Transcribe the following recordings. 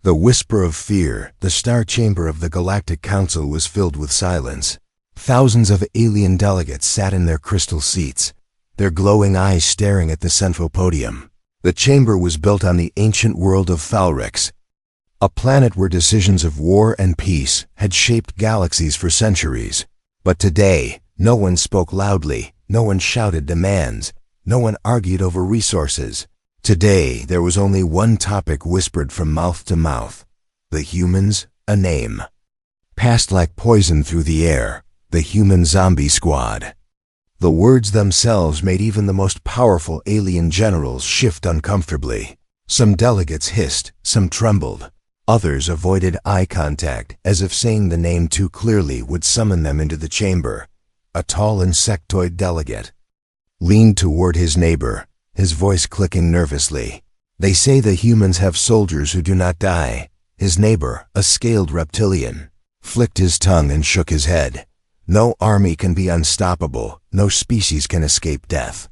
The whisper of fear, the star chamber of the Galactic Council was filled with silence. Thousands of alien delegates sat in their crystal seats, their glowing eyes staring at the central podium. The chamber was built on the ancient world of Falrix, a planet where decisions of war and peace had shaped galaxies for centuries. But today, no one spoke loudly, no one shouted demands, no one argued over resources. Today, there was only one topic whispered from mouth to mouth: the humans, a name. Passed like poison through the air, the human zombie squad. The words themselves made even the most powerful alien generals shift uncomfortably. Some delegates hissed, some trembled. Others avoided eye contact, as if saying the name too clearly would summon them into the chamber. A tall insectoid delegate leaned toward his neighbor, his voice clicking nervously. "They say the humans have soldiers who do not die." His neighbor, a scaled reptilian, flicked his tongue and shook his head. "No army can be unstoppable, no species can escape death."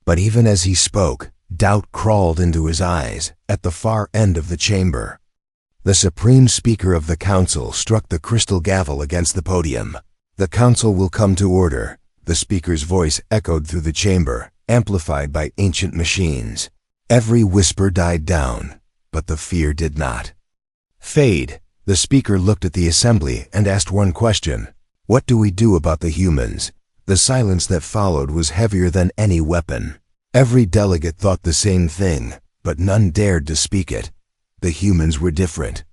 But even as he spoke, doubt crawled into his eyes. At the far end of the chamber, the supreme speaker of the council struck the crystal gavel against the podium. "The council will come to order." The speaker's voice echoed through the chamber, amplified by ancient machines. Every whisper died down, but the fear did not fade. The speaker looked at the assembly and asked one question: "What do we do about the humans?" The silence that followed was heavier than any weapon. Every delegate thought the same thing, but none dared to speak it. The humans were different.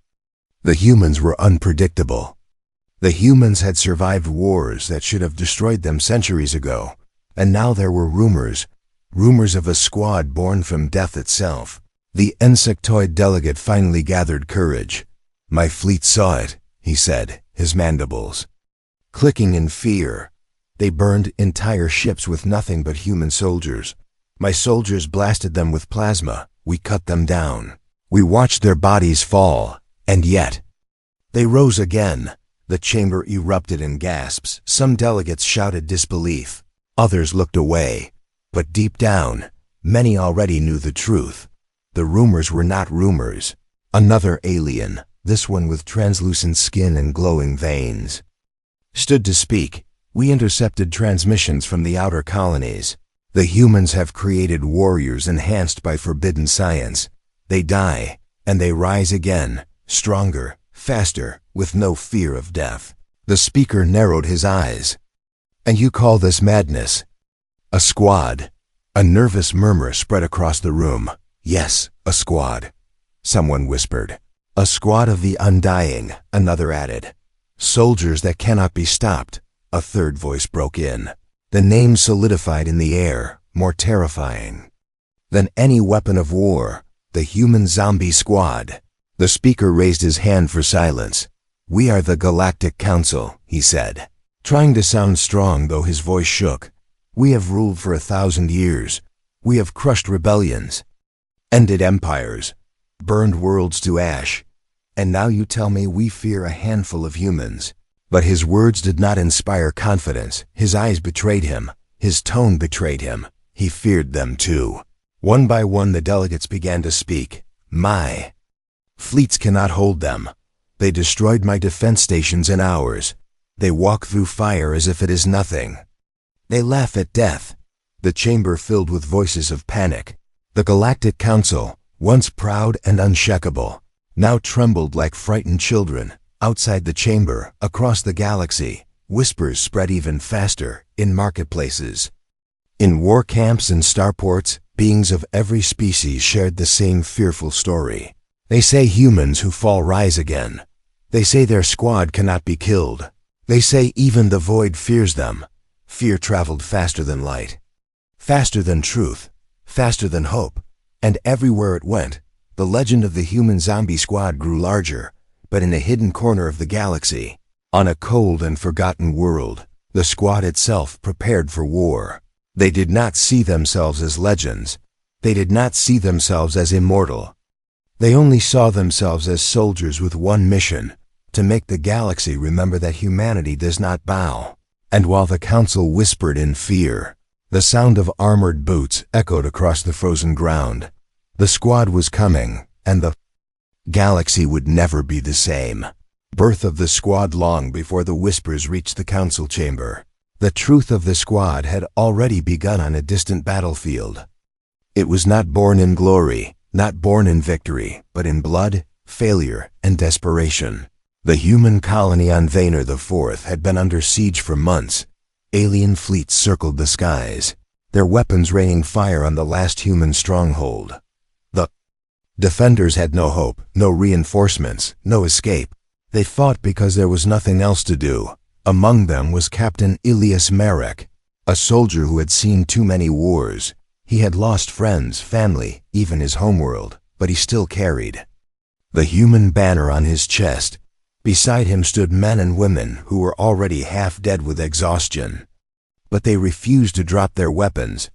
The humans were unpredictable. The humans had survived wars that should have destroyed them centuries ago, and now there were rumors of a squad born from death itself. The insectoid delegate finally gathered courage. "My fleet saw it," he said, his mandibles clicking in fear. "They burned entire ships with nothing but human soldiers. My soldiers blasted them with plasma. We cut them down. We watched their bodies fall, and yet they rose again." The chamber erupted in gasps. Some delegates shouted disbelief. Others looked away. But deep down, many already knew the truth. The rumors were not rumors. Another alien, this one with translucent skin and glowing veins, stood to speak. "We intercepted transmissions from the outer colonies. The humans have created warriors enhanced by forbidden science. They die, and they rise again, stronger, faster, with no fear of death." The speaker narrowed his eyes. "And you call this madness?" "A squad." A nervous murmur spread across the room. "Yes, a squad," someone whispered. "A squad of the undying," another added. "Soldiers that cannot be stopped," a third voice broke in. The name solidified in the air, more terrifying than any weapon of war: the human zombie squad. The speaker raised his hand for silence. "We are the Galactic Council," he said, trying to sound strong though his voice shook. "We have ruled for 1,000 years. We have crushed rebellions, ended empires, burned worlds to ash. And now you tell me we fear a handful of humans." But his words did not inspire confidence. His eyes betrayed him. His tone betrayed him. He feared them too. One by one the delegates began to speak. "My fleets cannot hold them. They destroyed my defense stations in hours. They walk through fire as if it is nothing. They laugh at death." The chamber filled with voices of panic. The Galactic Council, once proud and unshakable, now trembled like frightened children. Outside the chamber, across the galaxy, whispers spread even faster. In marketplaces, in war camps and starports, beings of every species shared the same fearful story. They say humans who fall rise again. They say their squad cannot be killed. They say even the void fears them. Fear traveled faster than light, faster than truth, faster than hope. And everywhere it went, the legend of the human zombie squad grew larger. But in a hidden corner of the galaxy, on a cold and forgotten world, the squad itself prepared for war. They did not see themselves as legends. They did not see themselves as immortal. They only saw themselves as soldiers with one mission: to make the galaxy remember that humanity does not bow. And while the council whispered in fear, the sound of armored boots echoed across the frozen ground. The squad was coming, and the Galaxy would never be the same. Birth of the squad long before the whispers reached the council chamber. The truth of the squad had already begun on a distant battlefield. It was not born in glory, not born in victory, but in blood, failure, and desperation. The human colony on Vaynor IV had been under siege for months. Alien fleets circled the skies, their weapons raining fire on the last human stronghold. The defenders had no hope, no reinforcements, no escape. They fought because there was nothing else to do. Among them was Captain Ilias Marek, a soldier who had seen too many wars. He had lost friends, family, even his homeworld, but he still carried the human banner on his chest. Beside him stood men and women who were already half dead with exhaustion. But they refused to drop their weapons.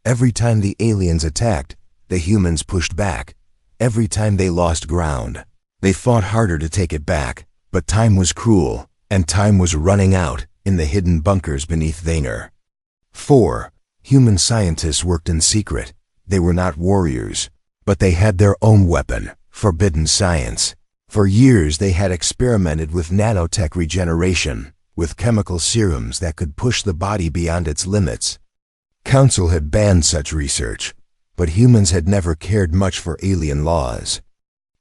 Every time the aliens attacked, the humans pushed back. Every time they lost ground, they fought harder to take it back. But time was cruel, and time was running out in the hidden bunkers beneath Vaynor. 4. Human scientists worked in secret. They were not warriors, but they had their own weapon, forbidden science. For years they had experimented with nanotech regeneration, with chemical serums that could push the body beyond its limits. Council had banned such research, but humans had never cared much for alien laws.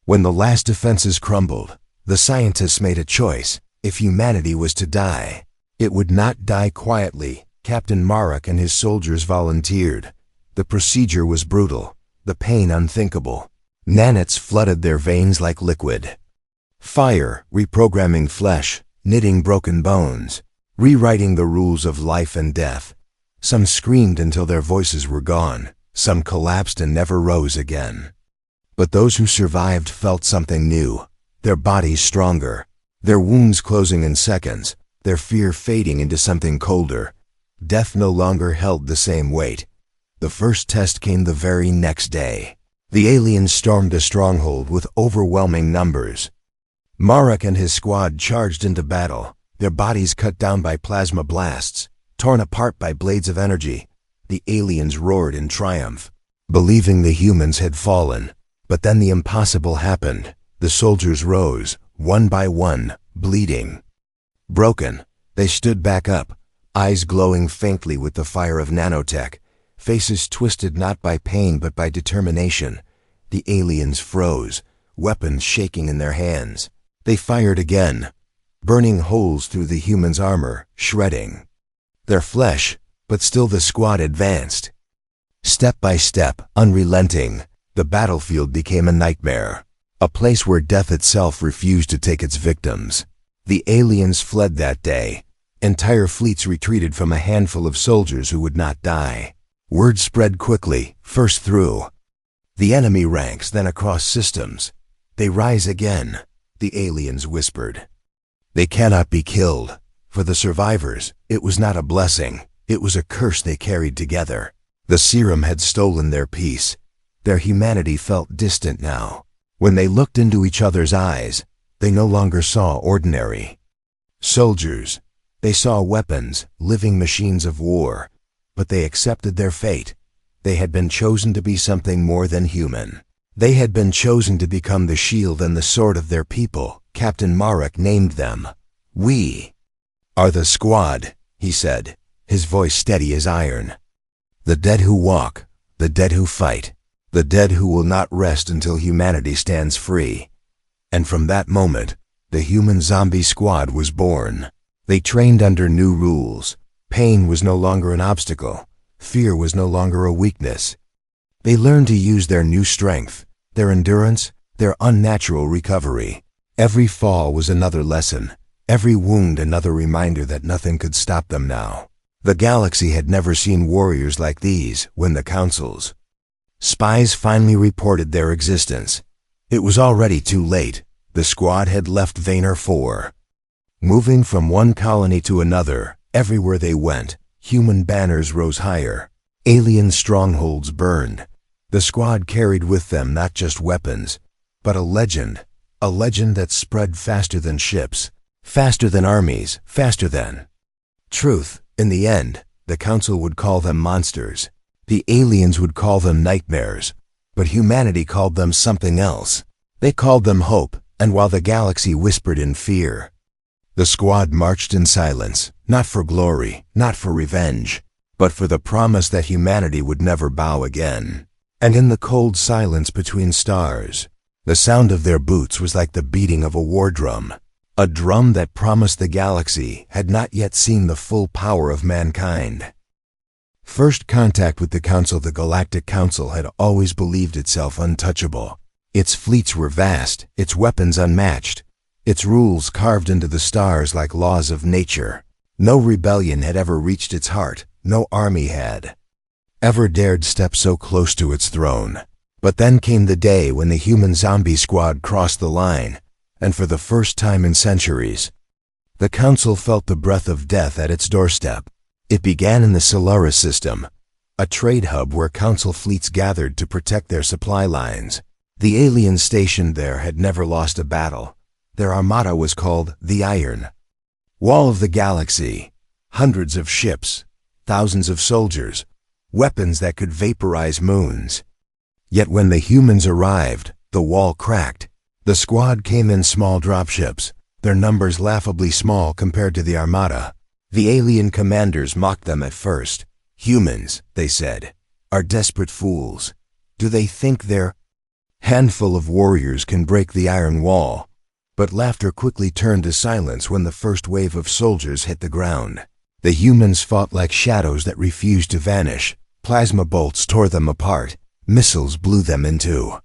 When the last defenses crumbled, the scientists made a choice. If humanity was to die, it would not die quietly. Captain Marek and his soldiers volunteered. The procedure was brutal, the pain unthinkable. Nanites flooded their veins like liquid. Fire, reprogramming flesh, knitting broken bones, rewriting the rules of life and death. Some screamed until their voices were gone. Some collapsed and never rose again. But those who survived felt something new. Their bodies stronger, their wounds closing in seconds, their fear fading into something colder. Death no longer held the same weight. The first test came the very next day. The aliens stormed a stronghold with overwhelming numbers. Marek and his squad charged into battle, their bodies cut down by plasma blasts, torn apart by blades of energy. The aliens roared in triumph, believing the humans had fallen. But then the impossible happened. The soldiers rose, one by one, bleeding. Broken, they stood back up, eyes glowing faintly with the fire of nanotech, faces twisted not by pain but by determination. The aliens froze, weapons shaking in their hands. They fired again, burning holes through the humans' armor, shredding their flesh, but still the squad advanced. Step by step, unrelenting, the battlefield became a nightmare, a place where death itself refused to take its victims. The aliens fled that day. Entire fleets retreated from a handful of soldiers who would not die. Word spread quickly, first through the enemy ranks, then across systems. They rise again, the aliens whispered. They cannot be killed. For the survivors, it was not a blessing, it was a curse they carried together. The serum had stolen their peace. Their humanity felt distant now. When they looked into each other's eyes, they no longer saw ordinary soldiers. They saw weapons, living machines of war, but they accepted their fate. They had been chosen to be something more than human. They had been chosen to become the shield and the sword of their people. Captain Marek named them. We are the squad, he said, his voice steady as iron. The dead who walk, the dead who fight, the dead who will not rest until humanity stands free. And from that moment, the human zombie squad was born. They trained under new rules. Pain was no longer an obstacle. Fear was no longer a weakness. They learned to use their new strength, their endurance, their unnatural recovery. Every fall was another lesson, every wound another reminder that nothing could stop them now. The galaxy had never seen warriors like these when the council's spies finally reported their existence. It was already too late. The squad had left Vaynor IV. Moving from one colony to another, everywhere they went, human banners rose higher. Alien strongholds burned. The squad carried with them not just weapons, but a legend that spread faster than ships, faster than armies, faster than truth. In the end, the council would call them monsters. The aliens would call them nightmares, but humanity called them something else. They called them hope, and while the galaxy whispered in fear, the squad marched in silence, not for glory, not for revenge, but for the promise that humanity would never bow again. And in the cold silence between stars, the sound of their boots was like the beating of a war drum, a drum that promised the galaxy had not yet seen the full power of mankind. First contact with the Council. The Galactic Council had always believed itself untouchable. Its fleets were vast, its weapons unmatched, its rules carved into the stars like laws of nature. No rebellion had ever reached its heart, no army had ever dared step so close to its throne. But then came the day when the human zombie squad crossed the line, and for the first time in centuries, the Council felt the breath of death at its doorstep. It began in the Solaris system, a trade hub where Council fleets gathered to protect their supply lines. The aliens stationed there had never lost a battle. Their armada was called the Iron Wall of the Galaxy. Hundreds of ships, thousands of soldiers, weapons that could vaporize moons. Yet when the humans arrived, the wall cracked. The squad came in small dropships, their numbers laughably small compared to the armada. The alien commanders mocked them at first. Humans, they said, are desperate fools. Do they think their handful of warriors can break the iron wall? But laughter quickly turned to silence when the first wave of soldiers hit the ground. The humans fought like shadows that refused to vanish. Plasma bolts tore them apart. Missiles blew them into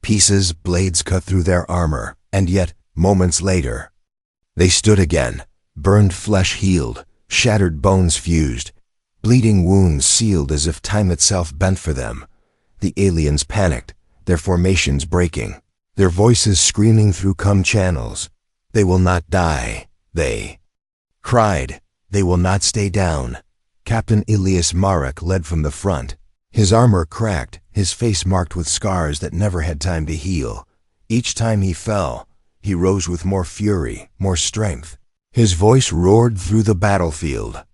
pieces, blades cut through their armor, and yet, moments later, they stood again. Burned flesh healed, shattered bones fused, bleeding wounds sealed as if time itself bent for them. The aliens panicked, their formations breaking, their voices screaming through channels. They will not die, they cried. They will not stay down. Captain Ilias Marek led from the front. His armor cracked, his face marked with scars that never had time to heal. Each time he fell, he rose with more fury, more strength. His voice roared through the battlefield.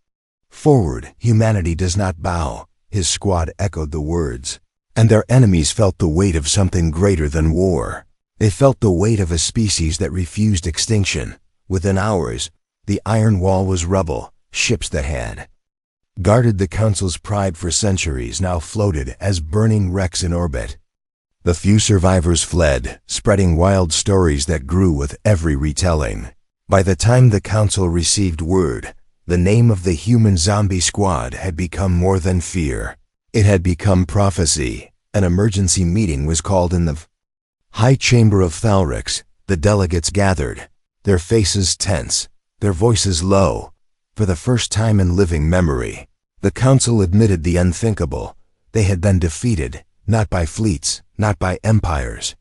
Forward, humanity does not bow. His squad echoed the words. And their enemies felt the weight of something greater than war. They felt the weight of a species that refused extinction. Within hours, the Iron Wall was rubble. Ships that had guarded the Council's pride for centuries now floated as burning wrecks in orbit. The few survivors fled, spreading wild stories that grew with every retelling. By the time the Council received word, the name of the human zombie squad had become more than fear. It had become prophecy. An emergency meeting was called in the high chamber of Thalrix. The delegates gathered, their faces tense, their voices low. For the first time in living memory, the Council admitted the unthinkable. They had been defeated, not by fleets, not by empires,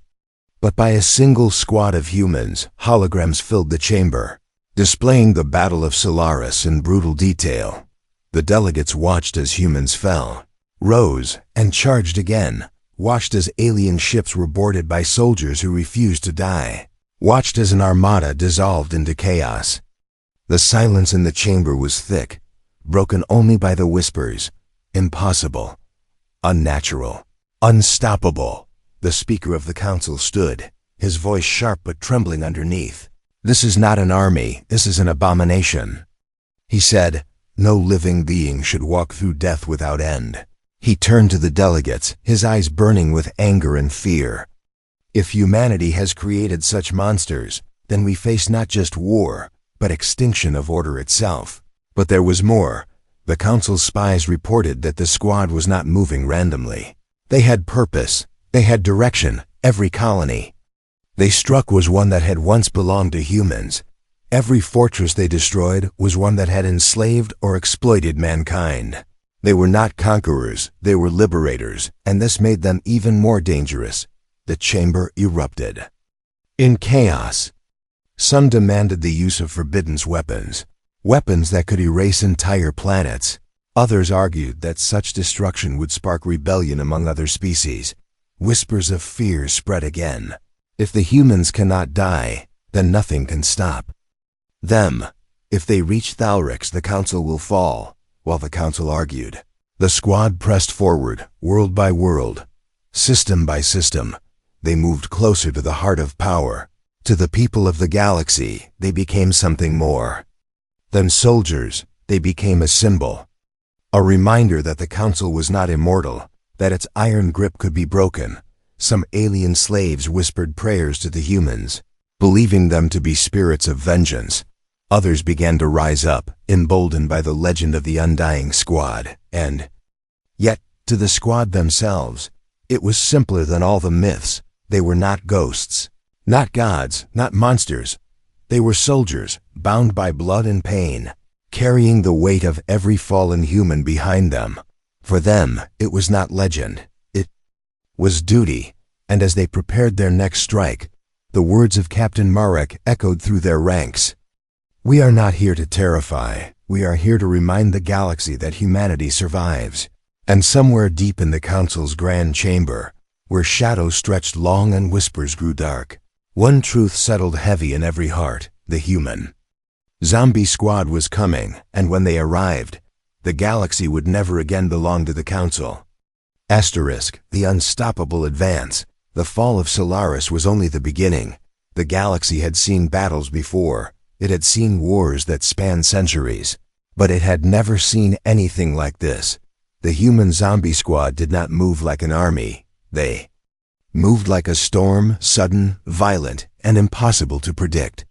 but by a single squad of humans. Holograms filled the chamber, displaying the Battle of Solaris in brutal detail. The delegates watched as humans fell, rose, and charged again, watched as alien ships were boarded by soldiers who refused to die, watched as an armada dissolved into chaos. The silence in the chamber was thick, broken only by the whispers. Impossible, unnatural, unstoppable. The Speaker of the Council stood, his voice sharp but trembling underneath. This is not an army, this is an abomination. He said, no living being should walk through death without end. He turned to the delegates, his eyes burning with anger and fear. If humanity has created such monsters, then we face not just war, but extinction of order itself. But there was more. The Council's spies reported that the squad was not moving randomly. They had purpose. They had direction. Every colony they struck was one that had once belonged to humans. Every fortress they destroyed was one that had enslaved or exploited mankind. They were not conquerors, they were liberators, and this made them even more dangerous. The chamber erupted in chaos. Some demanded the use of forbidden weapons, weapons that could erase entire planets. Others argued that such destruction would spark rebellion among other species. Whispers of fear spread again. If the humans cannot die, then nothing can stop them. If they reach Thalrix, the Council will fall. While the Council argued, the squad pressed forward, world by world, system by system. They moved closer to the heart of power. To the people of the galaxy, they became something more than soldiers. They became a symbol. A reminder that the Council was not immortal, that its iron grip could be broken. Some alien slaves whispered prayers to the humans, believing them to be spirits of vengeance. Others began to rise up, emboldened by the legend of the Undying Squad. And yet, to the Squad themselves, it was simpler than all the myths. They were not ghosts, not gods, not monsters. They were soldiers, bound by blood and pain, carrying the weight of every fallen human behind them. For them, it was not legend. It was duty. And as they prepared their next strike, the words of Captain Marek echoed through their ranks. "We are not here to terrify. We are here to remind the galaxy that humanity survives." And somewhere deep in the Council's grand chamber, where shadows stretched long and whispers grew dark, one truth settled heavy in every heart: the human zombie squad was coming, and when they arrived, the galaxy would never again belong to the Council. The unstoppable advance. The fall of Solaris was only the beginning. The galaxy had seen battles before. It had seen wars that spanned centuries. But it had never seen anything like this. The human zombie squad did not move like an army. They moved like a storm, sudden, violent, and impossible to predict.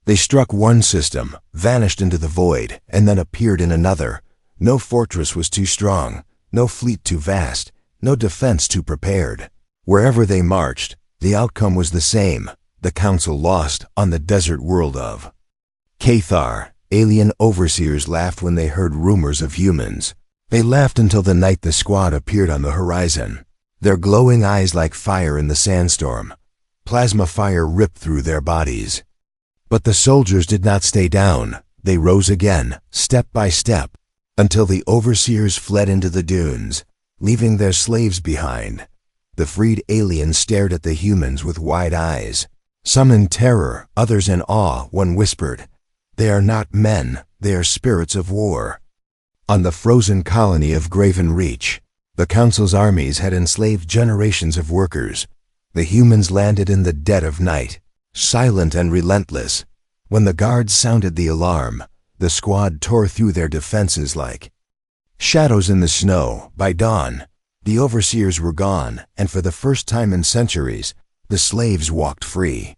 They struck one system, vanished into the void, and then appeared in another. No fortress was too strong, no fleet too vast, no defense too prepared. Wherever they marched, the outcome was the same: the Council lost on the desert world of Cathar. Alien overseers laughed when they heard rumors of humans. They laughed until the night the squad appeared on the horizon, their glowing eyes like fire in the sandstorm. Plasma fire ripped through their bodies. But the soldiers did not stay down. They rose again, step by step, until the overseers fled into the dunes, leaving their slaves behind. The freed aliens stared at the humans with wide eyes, some in terror, others in awe. One whispered, "They are not men, they are spirits of war." On the frozen colony of Graven Reach, the Council's armies had enslaved generations of workers. The humans landed in the dead of night, silent and relentless. When the guards sounded the alarm, the squad tore through their defenses like shadows in the snow. By dawn, the overseers were gone, and for the first time in centuries, the slaves walked free.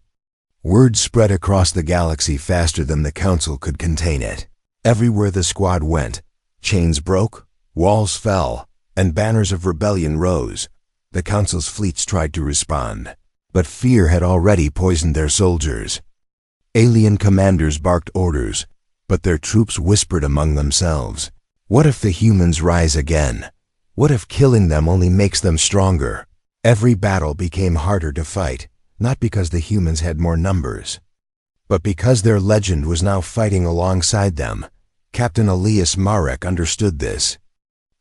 Word spread across the galaxy faster than the Council could contain it. Everywhere the squad went, chains broke, walls fell, and banners of rebellion rose. The Council's fleets tried to respond, but fear had already poisoned their soldiers. Alien commanders barked orders, but their troops whispered among themselves, "What if the humans rise again? What if killing them only makes them stronger?" Every battle became harder to fight, not because the humans had more numbers, but because their legend was now fighting alongside them. Captain Elias Marek understood this.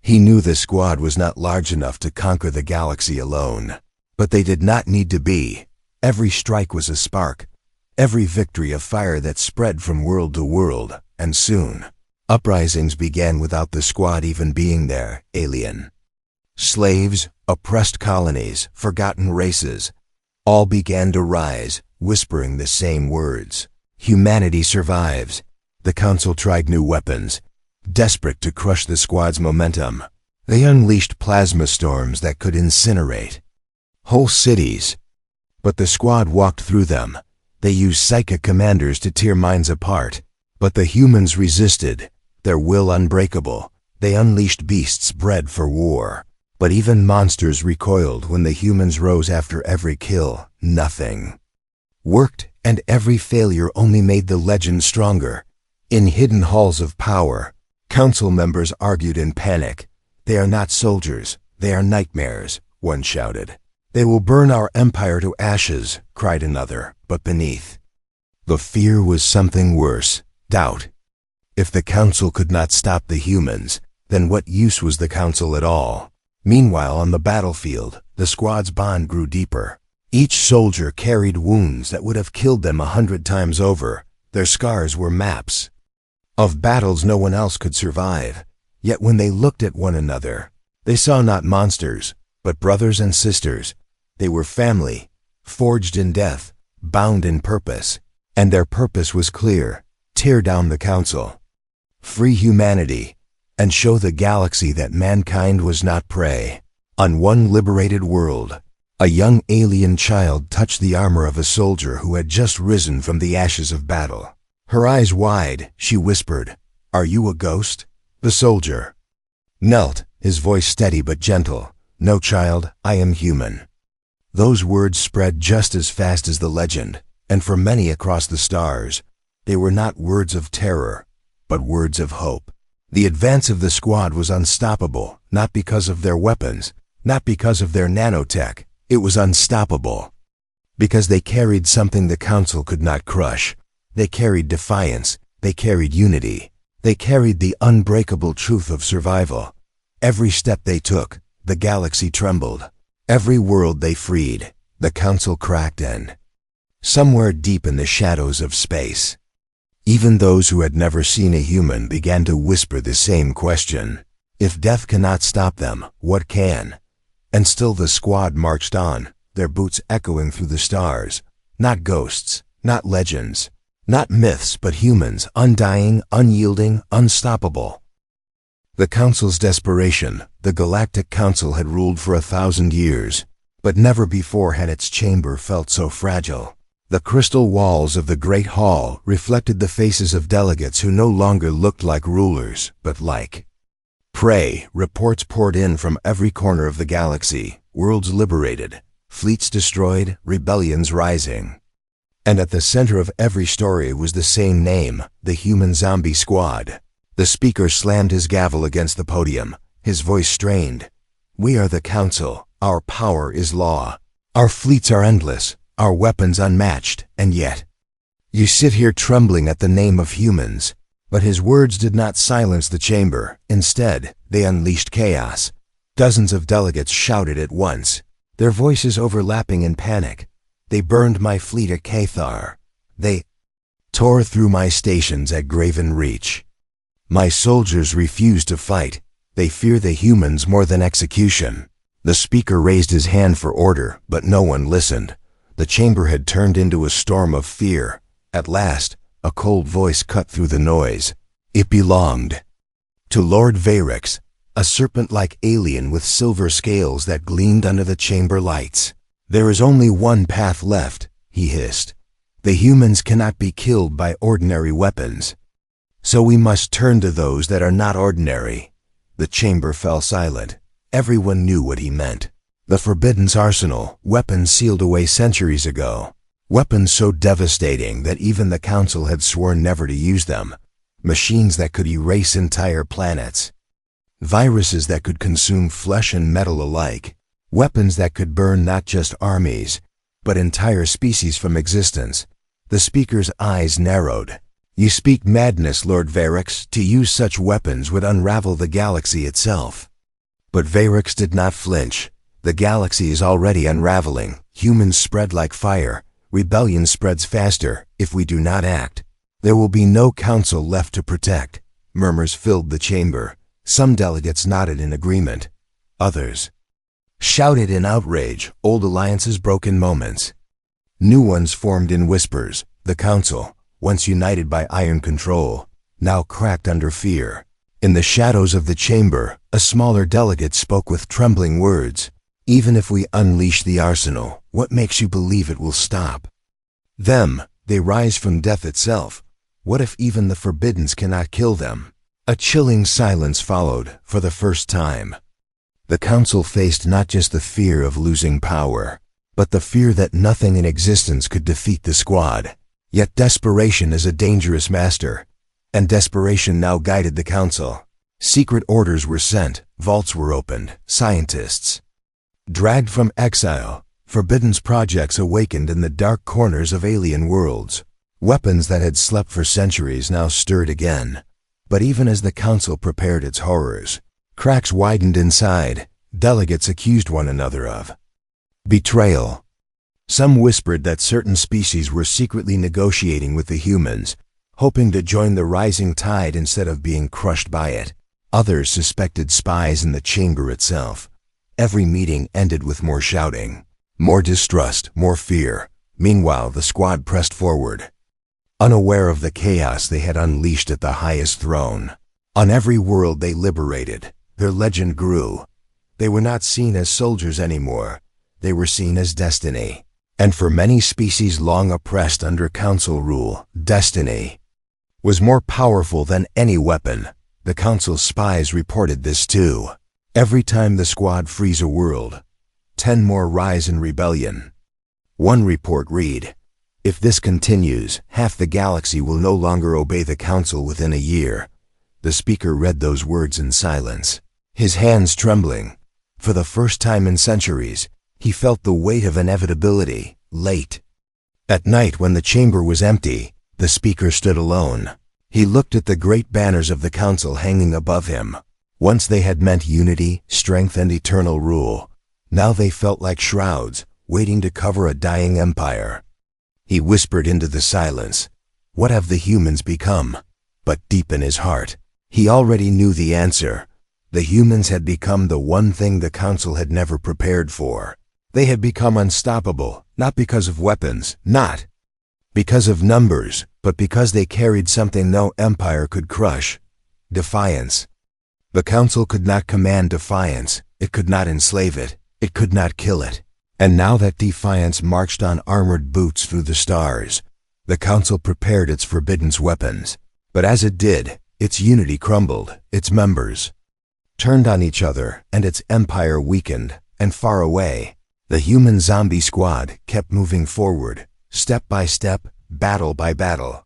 He knew the squad was not large enough to conquer the galaxy alone, but they did not need to be. Every strike was a spark, every victory a fire that spread from world to world, and soon, uprisings began without the squad even being there. Alien slaves, oppressed colonies, forgotten races, all began to rise, whispering the same words: "Humanity survives." The Council tried new weapons, desperate to crush the squad's momentum. They unleashed plasma storms that could incinerate whole cities. But the squad walked through them. They used psychic commanders to tear minds apart. But the humans resisted, their will unbreakable. They unleashed beasts bred for war. But even monsters recoiled when the humans rose after every kill. Nothing worked, and every failure only made the legend stronger. In hidden halls of power, Council members argued in panic. "They are not soldiers, they are nightmares," one shouted. "They will burn our empire to ashes," cried another. But beneath the fear was something worse: doubt. If the Council could not stop the humans, then what use was the Council at all? Meanwhile, on the battlefield, the squad's bond grew deeper. Each soldier carried wounds that would have killed them 100 times over. Their scars were maps of battles no one else could survive. Yet when they looked at one another, they saw not monsters, but brothers and sisters. They were family, forged in death, bound in purpose. And their purpose was clear: tear down the council, free humanity, and show the galaxy that mankind was not prey. On one liberated world, a young alien child touched the armor of a soldier who had just risen from the ashes of battle. Her eyes wide, she whispered, "Are you a ghost?" The soldier knelt, his voice steady but gentle. "No, child, I am human." Those words spread just as fast as the legend, and for many across the stars, they were not words of terror, but words of hope. The advance of the squad was unstoppable, not because of their weapons, not because of their nanotech. It was unstoppable because they carried something the Council could not crush. They carried defiance, they carried unity, they carried the unbreakable truth of survival. Every step they took, the galaxy trembled. Every world they freed, the Council cracked in. Somewhere deep in the shadows of space, even those who had never seen a human began to whisper the same question. If death cannot stop them, what can? And still the squad marched on, their boots echoing through the stars. Not ghosts, not legends, not myths, but humans, undying, unyielding, unstoppable. The Council's desperation. The Galactic Council had ruled for 1,000 years, but never before had its chamber felt so fragile. The crystal walls of the Great Hall reflected the faces of delegates who no longer looked like rulers, but like prey. Reports poured in from every corner of the galaxy, worlds liberated, fleets destroyed, rebellions rising. And at the center of every story was the same name, the Human Zombie Squad. The speaker slammed his gavel against the podium, his voice strained. "We are the Council. Our power is law. Our fleets are endless, our weapons unmatched, and yet you sit here trembling at the name of humans." But his words did not silence the chamber. Instead, they unleashed chaos. Dozens of delegates shouted at once, their voices overlapping in panic. "They burned my fleet at Cathar. They tore through my stations at Graven Reach. My soldiers refuse to fight. They fear the humans more than execution." The speaker raised his hand for order, but no one listened. The chamber had turned into a storm of fear. At last, a cold voice cut through the noise. It belonged to Lord Nirax, a serpent-like alien with silver scales that gleamed under the chamber lights. "There is only one path left," he hissed. "The humans cannot be killed by ordinary weapons. So we must turn to those that are not ordinary." The chamber fell silent. Everyone knew what he meant. The Forbidden's arsenal, weapons sealed away centuries ago. Weapons so devastating that even the Council had sworn never to use them. Machines that could erase entire planets. Viruses that could consume flesh and metal alike. Weapons that could burn not just armies, but entire species from existence. The speaker's eyes narrowed. "You speak madness, Lord Nirax. To use such weapons would unravel the galaxy itself." But Nirax did not flinch. "The galaxy is already unraveling. Humans spread like fire. Rebellion spreads faster. If we do not act, there will be no Council left to protect." Murmurs filled the chamber. Some delegates nodded in agreement. Others shouted in outrage. Old alliances broke in moments. New ones formed in whispers. The Council, once united by iron control, now cracked under fear. In the shadows of the chamber, a smaller delegate spoke with trembling words. "Even if we unleash the arsenal, what makes you believe it will stop them? They rise from death itself. What if even the Forbiddens cannot kill them?" A chilling silence followed. For the first time, the Council faced not just the fear of losing power, but the fear that nothing in existence could defeat the squad. Yet desperation is a dangerous master, and desperation now guided the Council. Secret orders were sent, vaults were opened, scientists dragged from exile. Forbidden's projects awakened in the dark corners of alien worlds. Weapons that had slept for centuries now stirred again. But even as the Council prepared its horrors, cracks widened inside. Delegates accused one another of betrayal. Some whispered that certain species were secretly negotiating with the humans, hoping to join the rising tide instead of being crushed by it. Others suspected spies in the chamber itself. Every meeting ended with more shouting. More distrust, more fear. Meanwhile, the squad pressed forward, unaware of the chaos they had unleashed at the highest throne. On every world they liberated, their legend grew. They were not seen as soldiers anymore. They were seen as destiny. And for many species long oppressed under council rule, destiny was more powerful than any weapon. The council's spies reported this too. Every time the squad frees a world, 10 more rise in rebellion. One report read, "If this continues, half the galaxy will no longer obey the council within a year." The speaker read those words in silence, his hands trembling. For the first time in centuries, he felt the weight of inevitability, late. At night, when the chamber was empty, the speaker stood alone. He looked at the great banners of the council hanging above him. Once they had meant unity, strength, and eternal rule. Now they felt like shrouds, waiting to cover a dying empire. He whispered into the silence, "What have the humans become?" But deep in his heart, he already knew the answer. The humans had become the one thing the council had never prepared for. They had become unstoppable, not because of weapons, not because of numbers, but because they carried something no empire could crush: defiance. The council could not command defiance, it could not enslave it, it could not kill it. And now that defiance marched on armored boots through the stars, the council prepared its forbidden weapons. But as it did, its unity crumbled, its members turned on each other, and its empire weakened. And far away, the human zombie squad kept moving forward, step by step, battle by battle,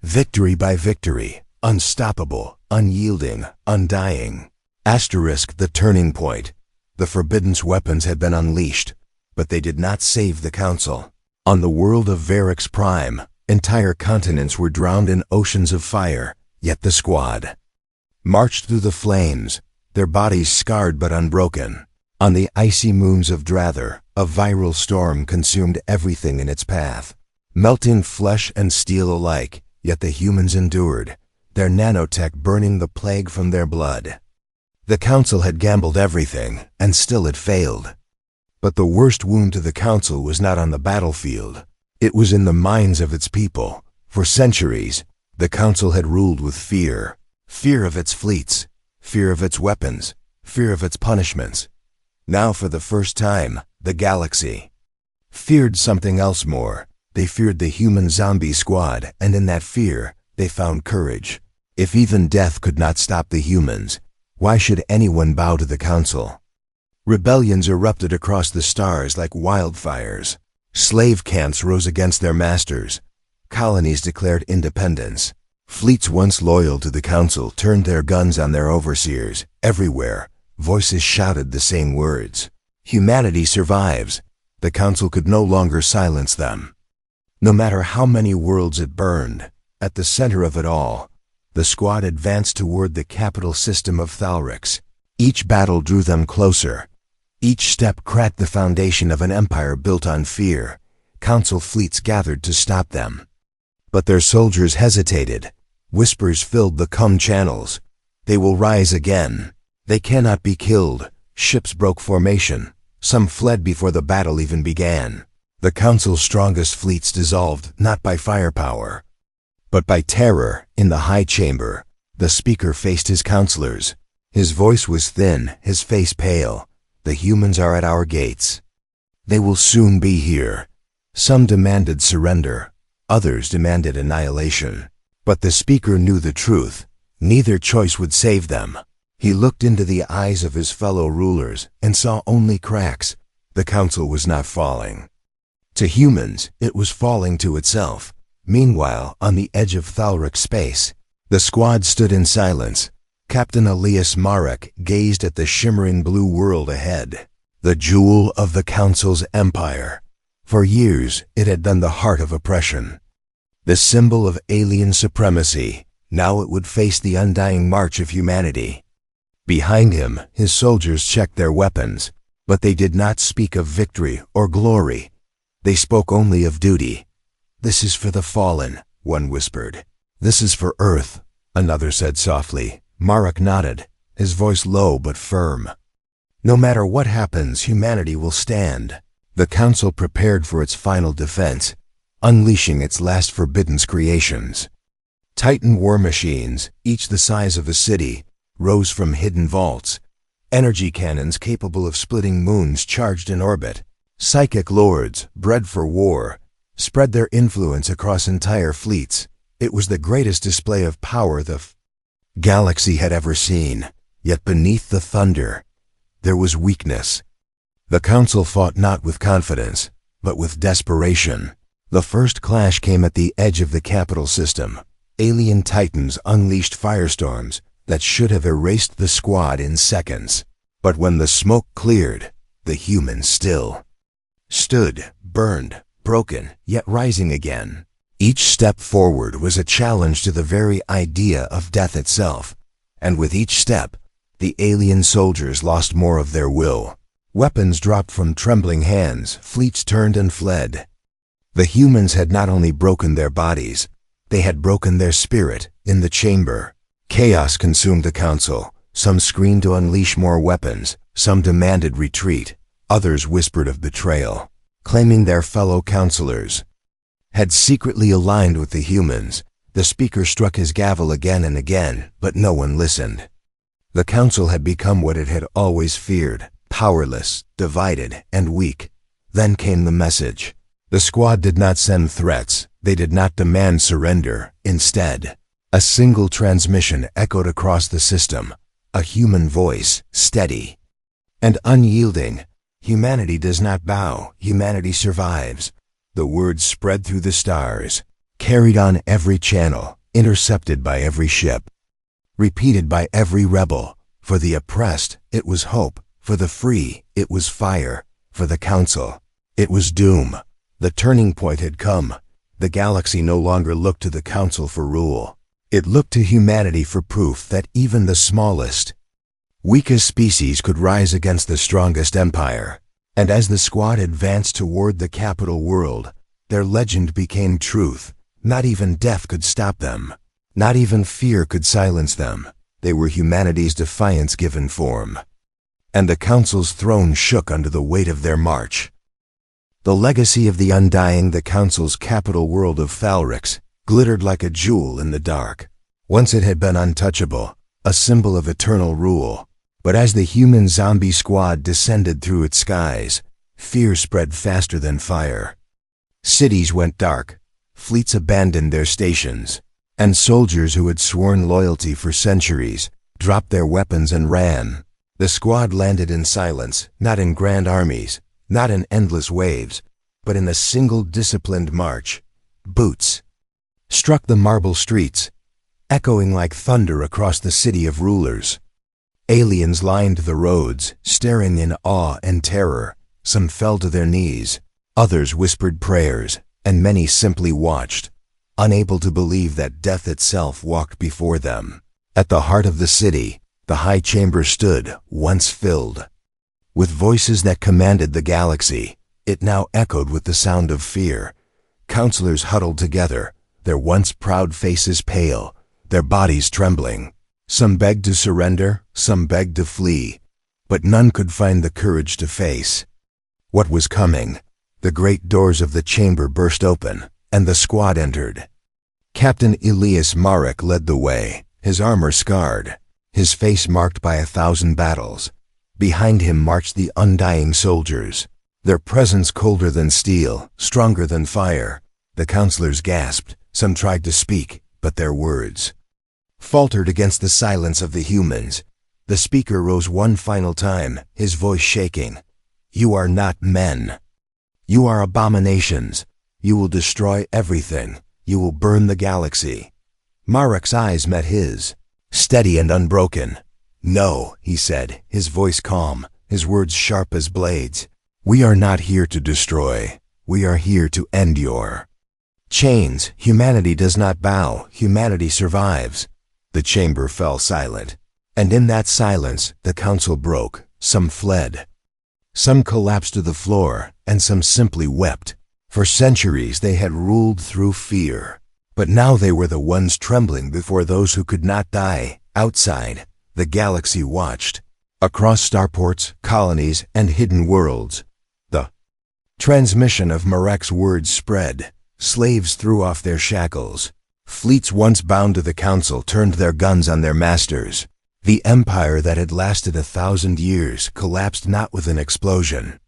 victory by victory, unstoppable, unyielding, undying. The turning point. The forbidden weapons had been unleashed, but they did not save the council. On the world of Nirax Prime, entire continents were drowned in oceans of fire, yet the squad marched through the flames, their bodies scarred but unbroken. On the icy moons of Drather, a viral storm consumed everything in its path, melting flesh and steel alike, yet the humans endured, their nanotech burning the plague from their blood. The council had gambled everything, and still it failed. But the worst wound to the council was not on the battlefield. It was in the minds of its people. For centuries, the council had ruled with fear. Fear of its fleets, fear of its weapons, fear of its punishments. Now, for the first time, the galaxy feared something else more. They feared the human zombie squad, and in that fear, they found courage. If even death could not stop the humans, why should anyone bow to the council? Rebellions erupted across the stars like wildfires. Slave camps rose against their masters. Colonies declared independence. Fleets once loyal to the council turned their guns on their overseers. Everywhere, voices shouted the same words. Humanity survives. The council could no longer silence them. No matter how many worlds it burned, at the center of it all, the squad advanced toward the capital system of Nirax. Each battle drew them closer. Each step cracked the foundation of an empire built on fear. Council fleets gathered to stop them. But their soldiers hesitated. Whispers filled the channels. They will rise again. They cannot be killed. Ships broke formation. Some fled before the battle even began. The council's strongest fleets dissolved not by firepower, but by terror. In the high chamber, the speaker faced his counselors. His voice was thin, his face pale. The humans are at our gates. They will soon be here. Some demanded surrender. Others demanded annihilation. But the speaker knew the truth. Neither choice would save them. He looked into the eyes of his fellow rulers and saw only cracks. The council was not falling to humans, it was falling to itself. Meanwhile, on the edge of Nirax space, the squad stood in silence. Captain Elias Marek gazed at the shimmering blue world ahead, the jewel of the council's empire. For years, it had been the heart of oppression, the symbol of alien supremacy. Now it would face the undying march of humanity. Behind him, his soldiers checked their weapons, but they did not speak of victory or glory. They spoke only of duty. "This is for the fallen," one whispered. "This is for Earth," another said softly. Marek nodded, his voice low but firm. "No matter what happens, humanity will stand." The Council prepared for its final defense, unleashing its last forbidden creations. Titan war machines, each the size of a city, rose from hidden vaults. Energy cannons capable of splitting moons charged in orbit. Psychic lords, bred for war, spread their influence across entire fleets. It was the greatest display of power the galaxy had ever seen. Yet beneath the thunder, there was weakness. The Council fought not with confidence, but with desperation. The first clash came at the edge of the capital system. Alien titans unleashed firestorms that should have erased the squad in seconds. But when the smoke cleared, the humans still stood, burned, broken, yet rising again. Each step forward was a challenge to the very idea of death itself, and with each step, the alien soldiers lost more of their will. Weapons dropped from trembling hands, fleets turned and fled. The humans had not only broken their bodies, they had broken their spirit in the chamber. Chaos consumed the Council. Some screamed to unleash more weapons, some demanded retreat, others whispered of betrayal, claiming their fellow counselors had secretly aligned with the humans. The speaker struck his gavel again and again, but no one listened. The Council had become what it had always feared, powerless, divided, and weak. Then came the message. The squad did not send threats, they did not demand surrender. Instead, a single transmission echoed across the system, a human voice, steady and unyielding. Humanity does not bow, humanity survives. The words spread through the stars, carried on every channel, intercepted by every ship, repeated by every rebel. For the oppressed, it was hope. For the free, it was fire. For the Council, it was doom. The turning point had come. The galaxy no longer looked to the Council for rule. It looked to humanity for proof that even the smallest, weakest species could rise against the strongest empire. And as the squad advanced toward the capital world, their legend became truth. Not even death could stop them. Not even fear could silence them. They were humanity's defiance given form. And the Council's throne shook under the weight of their march. The legacy of the Undying, the Council's capital world of Thalrix, glittered like a jewel in the dark. Once it had been untouchable, a symbol of eternal rule. But as the human zombie squad descended through its skies, fear spread faster than fire. Cities went dark, fleets abandoned their stations, and soldiers who had sworn loyalty for centuries dropped their weapons and ran. The squad landed in silence, not in grand armies, not in endless waves, but in a single disciplined march. Boots struck the marble streets, echoing like thunder across the city of rulers. Aliens lined the roads, staring in awe and terror. Some fell to their knees, others whispered prayers, and many simply watched, unable to believe that death itself walked before them. At the heart of the city, the high chamber stood, once filled with voices that commanded the galaxy. It now echoed with the sound of fear. Counselors huddled together, their once proud faces pale, their bodies trembling. Some begged to surrender, some begged to flee, but none could find the courage to face what was coming. The great doors of the chamber burst open, and the squad entered. Captain Elias Marek led the way, his armor scarred, his face marked by 1,000 battles. Behind him marched the Undying soldiers, their presence colder than steel, stronger than fire. The counselors gasped, some tried to speak, but their words faltered against the silence of the humans. The speaker rose one final time, his voice shaking. "You are not men. You are abominations. You will destroy everything. You will burn the galaxy." Marek's eyes met his, steady and unbroken. "No," he said, his voice calm, his words sharp as blades. "We are not here to destroy. We are here to end your chains. Humanity does not bow. Humanity survives." The chamber fell silent, and in that silence the council broke. Some fled. Some collapsed to the floor, and some simply wept. For centuries they had ruled through fear, but now they were the ones trembling before those who could not die. Outside, the galaxy watched. Across starports, colonies, and hidden worlds, the Transmission of Nirax words spread. Slaves threw off their shackles. Fleets once bound to the council turned their guns on their masters. The empire that had lasted 1,000 years collapsed not with an explosion,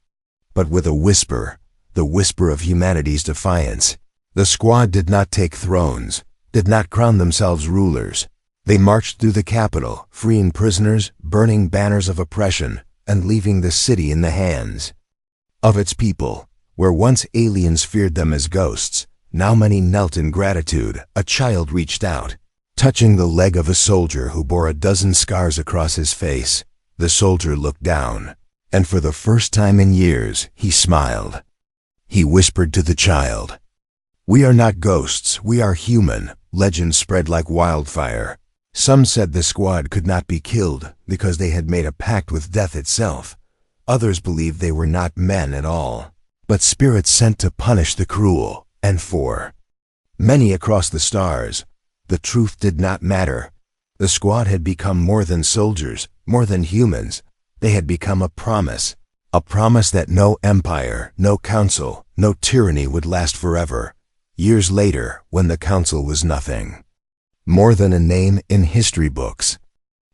but with a whisper, the whisper of humanity's defiance. The squad did not take thrones, did not crown themselves rulers. They marched through the capital, freeing prisoners, burning banners of oppression, and leaving the city in the hands of its people. Where once aliens feared them as ghosts, now many knelt in gratitude. A child reached out, touching the leg of a soldier who bore a dozen scars across his face. The soldier looked down, and for the first time in years, he smiled. He whispered to the child, "We are not ghosts, we are human." Legends spread like wildfire. Some said the squad could not be killed because they had made a pact with death itself. Others believed they were not men at all, but spirits sent to punish the cruel. And for many across the stars, the truth did not matter. The squad had become more than soldiers, more than humans. They had become a promise that no empire, no council, no tyranny would last forever. Years later, when the council was nothing more than a name in history books,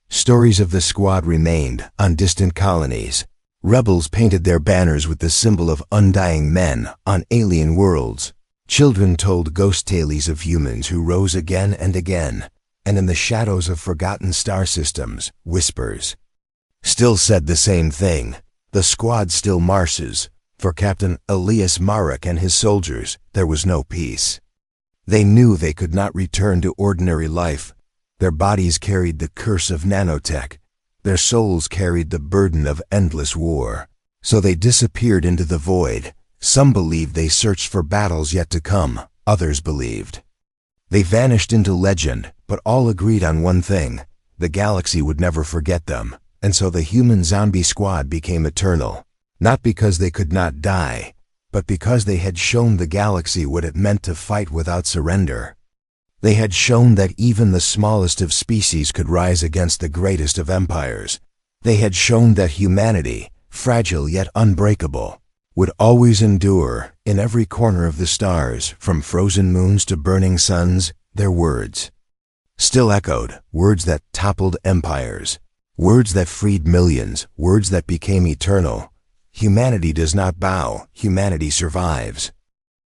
stories of the squad remained on distant colonies. Rebels painted their banners with the symbol of undying men on alien worlds. Children told ghost tales of humans who rose again and again, and in the shadows of forgotten star systems, whispers still said the same thing. The squad still marches. For Captain Elias Marek and his soldiers, there was no peace. They knew they could not return to ordinary life. Their bodies carried the curse of nanotech. Their souls carried the burden of endless war. So they disappeared into the void. Some believed they searched for battles yet to come. Others believed they vanished into legend, but all agreed on one thing: the galaxy would never forget them. And so the human zombie squad became eternal. Not because they could not die, but because they had shown the galaxy what it meant to fight without surrender. They had shown that even the smallest of species could rise against the greatest of empires. They had shown that humanity, fragile yet unbreakable, would always endure. In every corner of the stars, from frozen moons to burning suns, their words still echoed, words that toppled empires, words that freed millions, words that became eternal. Humanity does not bow, humanity survives.